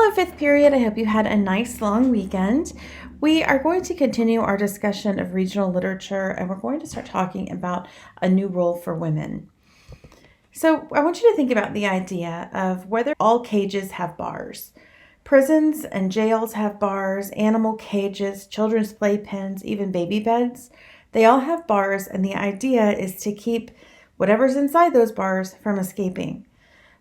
Hello, fifth period. I hope you had a nice long weekend. We are going to continue our discussion of regional literature, and we're going to start talking about a new role for women. So I want you to think about the idea of whether all cages have bars. Prisons and jails have bars, animal cages, children's playpens, even baby beds. They all have bars, and the idea is to keep whatever's inside those bars from escaping.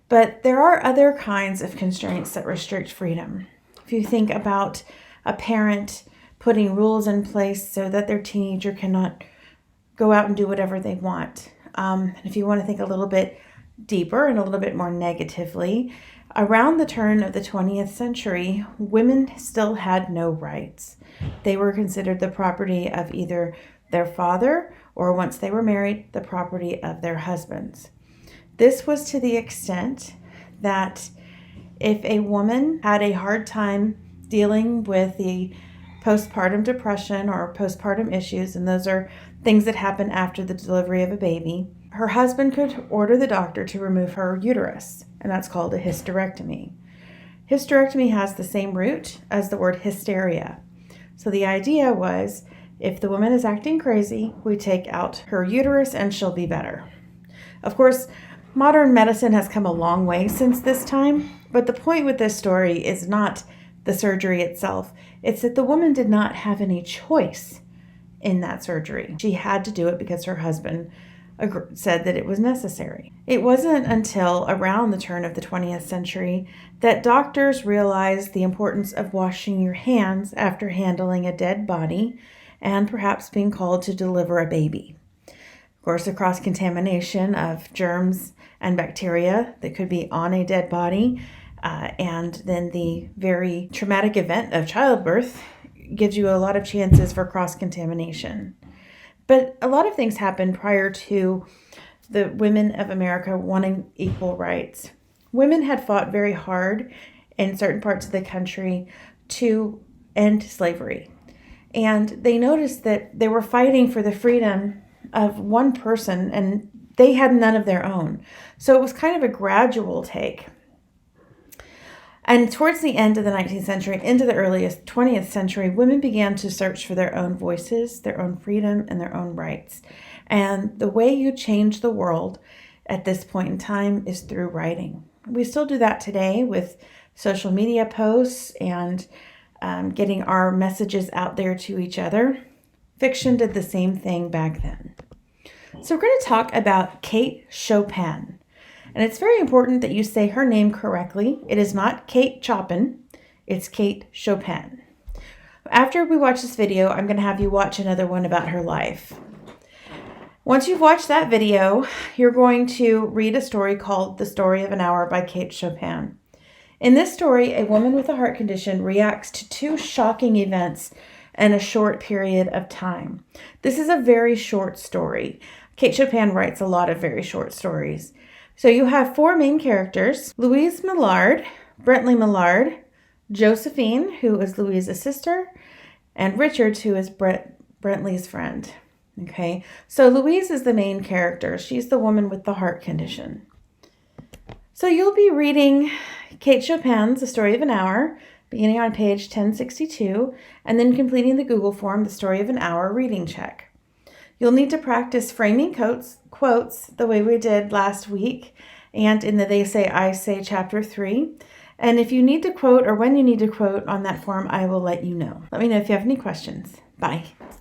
But there are other kinds of constraints that restrict freedom. If you think about a parent putting rules in place so that their teenager cannot go out and do whatever they want. And if you want to think a little bit deeper and a little bit more negatively, around the turn of the 20th century, women still had no rights. They were considered the property of either their father or, once they were married, the property of their husbands. This was to the extent that if a woman had a hard time dealing with the postpartum depression or postpartum issues, and those are things that happen after the delivery of a baby, her husband could order the doctor to remove her uterus, and that's called a hysterectomy. Hysterectomy has the same root as the word hysteria. So the idea was, if the woman is acting crazy, we take out her uterus and she'll be better. Of course, modern medicine has come a long way since this time, but the point with this story is not the surgery itself. It's that the woman did not have any choice in that surgery. She had to do it because her husband said that it was necessary. It wasn't until around the turn of the 20th century that doctors realized the importance of washing your hands after handling a dead body and perhaps being called to deliver a baby. Of course, the cross-contamination of germs and bacteria that could be on a dead body, and then the very traumatic event of childbirth gives you a lot of chances for cross-contamination. But a lot of things happened prior to the women of America wanting equal rights. Women had fought very hard in certain parts of the country to end slavery. And they noticed that they were fighting for the freedom of one person, and they had none of their own. So it was kind of a gradual take. And towards the end of the 19th century, into the earliest 20th century, women began to search for their own voices, their own freedom, and their own rights. And the way you change the world at this point in time is through writing. We still do that today with social media posts and getting our messages out there to each other. Fiction did the same thing back then. So we're going to talk about Kate Chopin. And it's very important that you say her name correctly. It is not Kate Chopin. It's Kate Chopin. After we watch this video, I'm going to have you watch another one about her life. Once you've watched that video, you're going to read a story called The Story of an Hour by Kate Chopin. In this story, a woman with a heart condition reacts to two shocking events in a short period of time. This is a very short story. Kate Chopin writes a lot of very short stories. So you have four main characters: Louise Millard, Brentley Millard, Josephine, who is Louise's sister, and Richard, who is Brentley's friend. Okay, so Louise is the main character. She's the woman with the heart condition. So you'll be reading Kate Chopin's The Story of an Hour, beginning on page 1062, and then completing the Google form, The Story of an Hour reading check. You'll need to practice framing quotes the way we did last week and in the They Say, I Say chapter 3. And if you need to quote or when you need to quote on that form, I will let you know. Let me know if you have any questions. Bye.